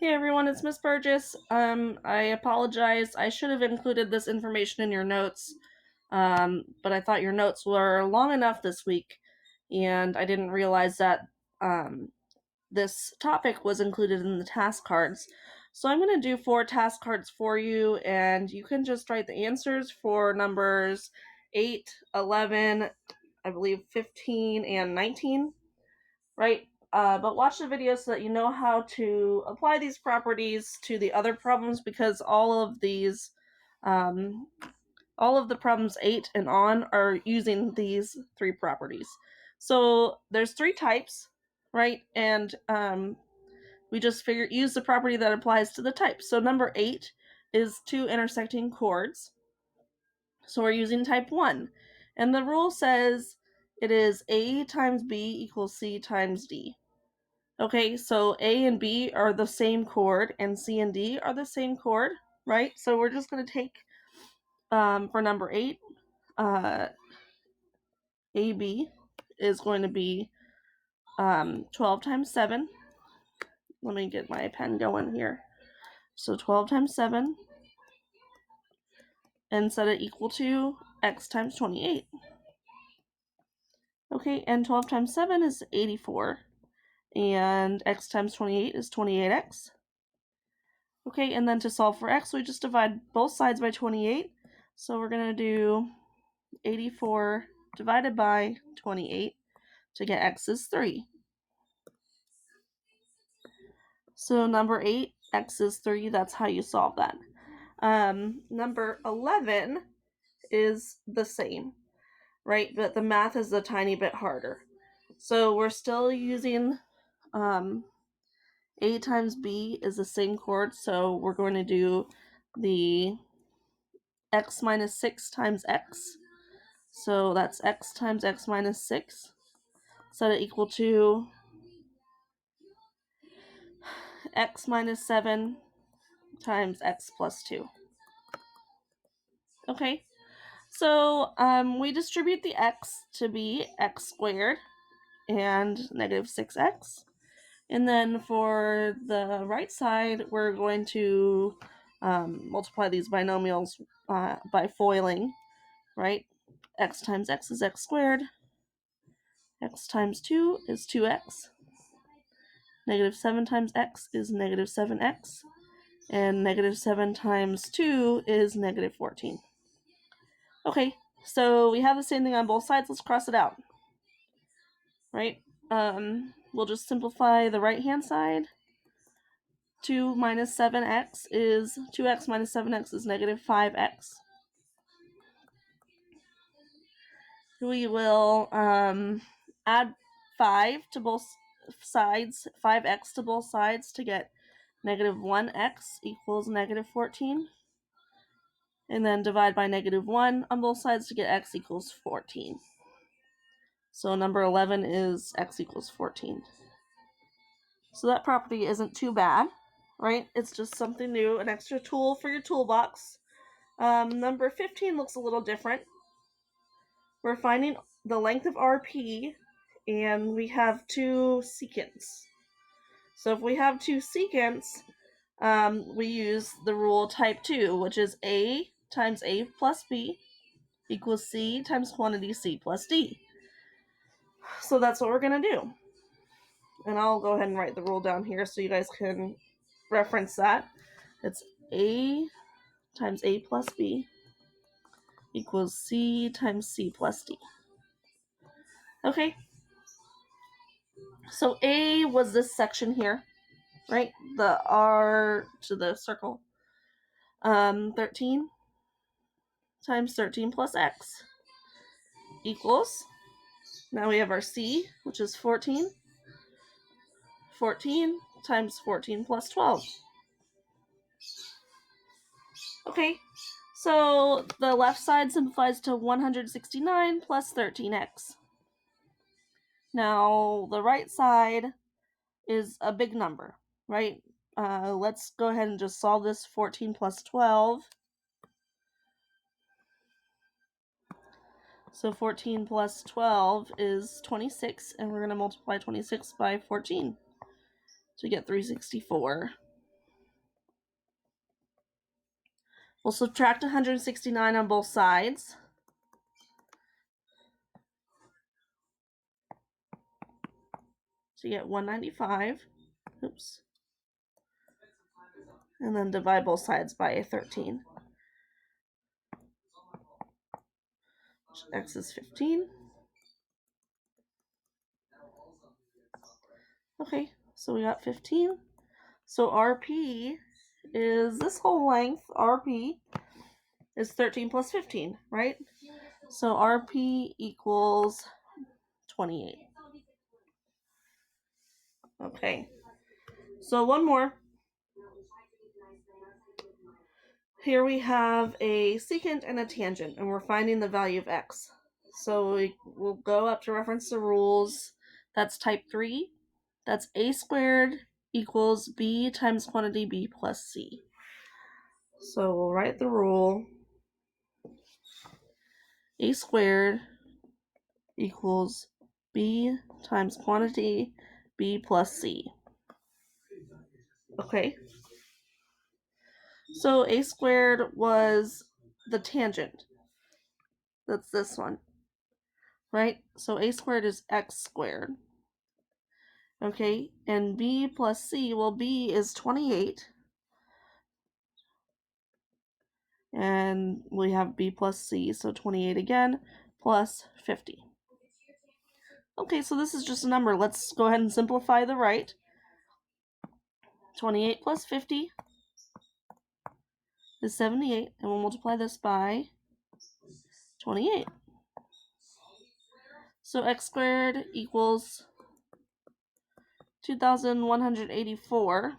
Hey everyone, it's Miss Burgess. I apologize. I should have included this information in your notes, but I thought your notes were long enough this week, and I didn't realize that this topic was included in the task cards. So I'm going to do 4 task cards for you, and you can just write the answers for numbers 8, 11, I believe 15, and 19, right? But watch the video so that you know how to apply these properties to the other problems, because all of the problems 8 and on are using these 3 properties. So there's 3 types, right? And we just use the property that applies to the type. So number 8 is 2 intersecting chords. So we're using type 1. And the rule says it is A times B equals C times D. Okay, so A and B are the same chord, and C and D are the same chord, right? So we're just going to take, for number 8, AB is going to be 12 times 7. Let me get my pen going here. So 12 times 7, and set it equal to x times 28. Okay, and 12 times 7 is 84, and x times 28 is 28x. Okay, and then to solve for x, we just divide both sides by 28. So we're going to do 84 divided by 28 to get x is 3. So number 8, x is 3. That's how you solve that. Number 11 is the same, right? But the math is a tiny bit harder. So we're still using A times B is the same chord, so we're going to do the x minus 6 times x. So that's x times x minus 6. Set it equal to x minus 7 times x plus 2. Okay, so we distribute the x to be x squared and negative 6x. And then for the right side, we're going to multiply these binomials by foiling, right? X times x is x squared. X times 2 is 2x. Negative 7 times x is negative 7x. And negative 7 times 2 is negative 14. Okay, so we have the same thing on both sides. Let's cross it out, right? We'll just simplify the right-hand side. 2 minus 7x is 2x minus 7x is negative 5x. We will add 5 to both sides, 5x to both sides to get negative 1x equals negative 14. And then divide by negative 1 on both sides to get x equals 14. So number 11 is x equals 14. So that property isn't too bad, right? It's just something new, an extra tool for your toolbox. Number 15 looks a little different. We're finding the length of RP, and we have 2 secants. So if we have 2 secants, we use the rule type 2, which is A times A plus B equals C times quantity C plus D. So that's what we're going to do. And I'll go ahead and write the rule down here so you guys can reference that. It's A times A plus B equals C times C plus D. Okay. So A was this section here, right? The R to the circle. 13 times 13 plus X equals, now we have our C, which is 14. 14 times 14 plus 12. Okay, so the left side simplifies to 169 plus 13x. Now, the right side is a big number, right? Let's go ahead and just solve this. 14 plus 12. So 14 plus 12 is 26, and we're going to multiply 26 by 14 to get 364. We'll subtract 169 on both sides. So you get 195. Oops. And then divide both sides by 13. X is 15. Okay, so we got 15. So RP is this whole length. RP is 13 plus 15, right? So RP equals 28. Okay, so one more. Here we have a secant and a tangent, and we're finding the value of x. So we'll go up to reference the rules. That's type 3. That's a squared equals b times quantity b plus c. So we'll write the rule. A squared equals b times quantity b plus c. Okay. So a squared was the tangent. That's this one. Right? So a squared is x squared. Okay, and b plus c, well, b is 28. And we have b plus c, so 28 again, plus 50. Okay, so this is just a number. Let's go ahead and simplify the right. 28 plus 50 is 78, and we'll multiply this by 28. So x squared equals 2,184.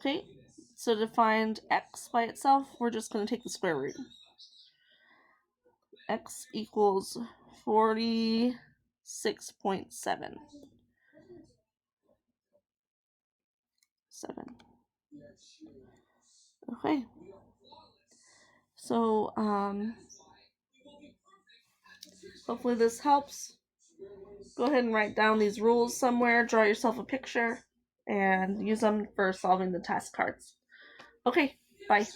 Okay, so to find x by itself, we're just going to take the square root. X equals 46.7. Okay. So, hopefully this helps. Go ahead and write down these rules somewhere, draw yourself a picture, and use them for solving the task cards. Okay, bye.